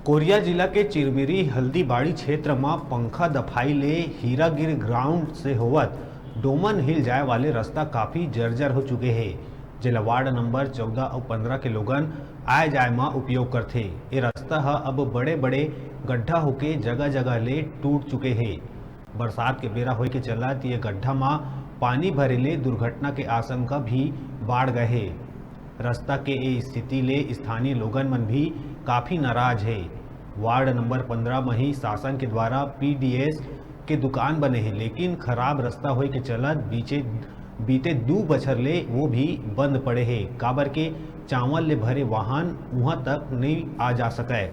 Korea जिला के चिरमिरी हल्दीबाड़ी क्षेत्र में पंखा दफाई ले हीरागिर ग्राउंड से होवत डोमन हिल जाए वाले रास्ता काफी जर्जर हो चुके हैं। जिला वार्ड नंबर 14 और 15 के लोगन आए जाए में उपयोग करते। ये रास्ता है अब बड़े बड़े गड्ढा होके जगह जगह ले टूट चुके हैं। बरसात के बेरा होए के चलत ये गड्ढा में पानी भरे ले दुर्घटना के आशंका भी बाढ़ गए है। रास्ता के ये स्थिति ले स्थानीय लोगन मन भी काफ़ी नाराज है। वार्ड नंबर 15 में ही शासन के द्वारा पीडीएस के दुकान बने हैं, लेकिन खराब रास्ता होए के चलत बीते 2 बछर ले वो भी बंद पड़े हैं। काबर के चावल ले भरे वाहन वहाँ तक नहीं आ जा सके।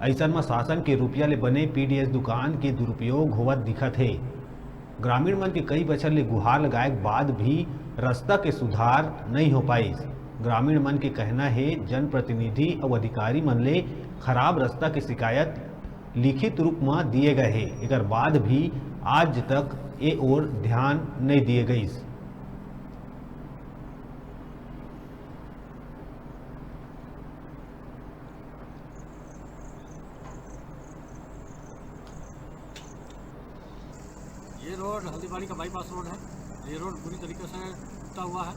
ऐसा में शासन के रुपया ले बने पीडीएस दुकान के दुरुपयोग होवत दिखत है। ग्रामीण मन के कई बछर ले गुहार लगाए बाद भी रास्ता के सुधार नहीं हो पाई। ग्रामीण मन के कहना है जनप्रतिनिधि और अधिकारी मन ले खराब रास्ता के शिकायत लिखित रूप में दिए गए हैं, एक बाद भी आज तक ये ओर ध्यान नहीं दिए गई। ये रोड हल्दीबाड़ी का बाईपास रोड है। ये रोड पूरी तरीके से टूटा हुआ है,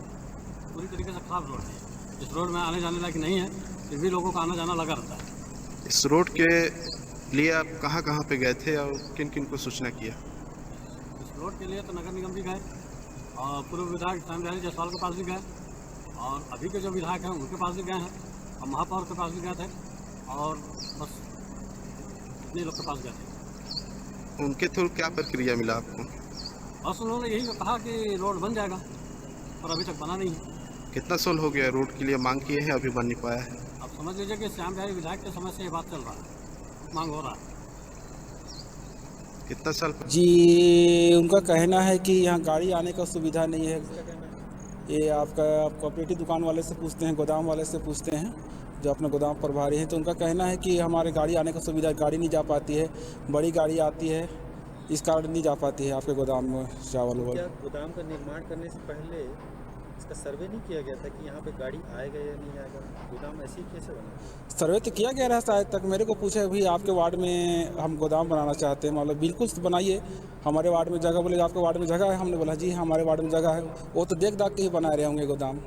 पूरी तरीके से खराब रोड है। इस रोड में आने जाने लायक नहीं है, फिर भी लोगों का आना जाना लगा रहता है। इस रोड के लिए आप कहाँ पे गए थे और किन किन को सूचना किया? इस रोड के लिए तो नगर निगम भी गए और पूर्व विधायक श्याम जायसवाल के पास भी गए और अभी के जो विधायक हैं उनके पास भी गए हैं और महापौर के पास भी गए थे और बस इतने लोग के पास गए थे। उनके थ्रू क्या प्रक्रिया मिला आपको? बस उन्होंने यही कहा कि रोड बन जाएगा, पर अभी तक बना नहीं है। कितना साल हो गया रोड के लिए मांग किए हैं, अभी बन नहीं पाया है? अब समझ लीजिए कि श्याम बिहारी विधायक के समय से ये बात चल रहा है, मांग हो रहा है। कितना साल? जी, उनका कहना है कि यहाँ गाड़ी आने का सुविधा नहीं है। ये आप कोऑपरेटिव दुकान वाले से पूछते हैं, गोदाम वाले से पूछते हैं जो अपना गोदाम प्रभारी हैं, तो उनका कहना है कि हमारे गाड़ी आने का सुविधा, गाड़ी नहीं जा पाती है, बड़ी गाड़ी आती है इस कारण नहीं जा पाती है आपके गोदाम में चावल। क्या गोदाम का निर्माण करने से पहले इसका सर्वे नहीं किया गया था कि यहाँ पे गाड़ी आएगा या नहीं आएगा? गोदाम ऐसे ही कैसे बना? सर्वे तो किया गया रहा शायद तक। मेरे को पूछे भी आपके वार्ड में हम गोदाम बनाना चाहते हैं, मतलब बिल्कुल बनाइए हमारे वार्ड में जगह। बोले आपके वार्ड में जगह है? हमने बोला जी हमारे वार्ड में जगह है। वो तो देख दाख के ही बना रहे होंगे गोदाम।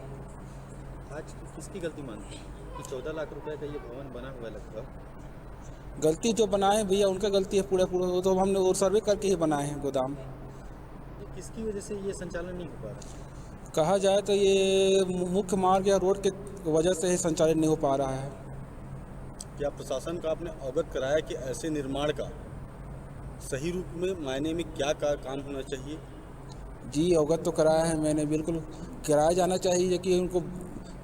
आज किसकी गलती मानते हैं कि 14 लाख रुपए का ये भवन बना हुआ है? लगभग गलती जो बनाए भैया उनका गलती है पूरा। वो तो हमने वो सर्वे करके ही बनाए हैं गोदाम। तो किसकी वजह से ये संचालन नहीं हो पा रहा? कहा जाए तो ये मुख्य मार्ग या रोड के वजह से ही संचालित नहीं हो पा रहा है। क्या प्रशासन का आपने अवगत कराया कि ऐसे निर्माण का सही रूप में मायने में क्या काम होना चाहिए? जी अवगत तो कराया है मैंने, बिल्कुल कराया जाना चाहिए कि उनको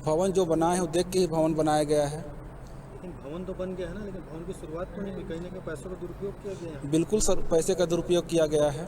भवन जो बनाए हैं वो देख के ही भवन बनाया गया है। लेकिन भवन तो बन गया है ना, लेकिन भवन की शुरुआत तो नहीं हुई, कहीं ना कहीं पैसों का दुरुपयोग किया गया है। बिल्कुल सर, पैसे का दुरुपयोग किया गया है।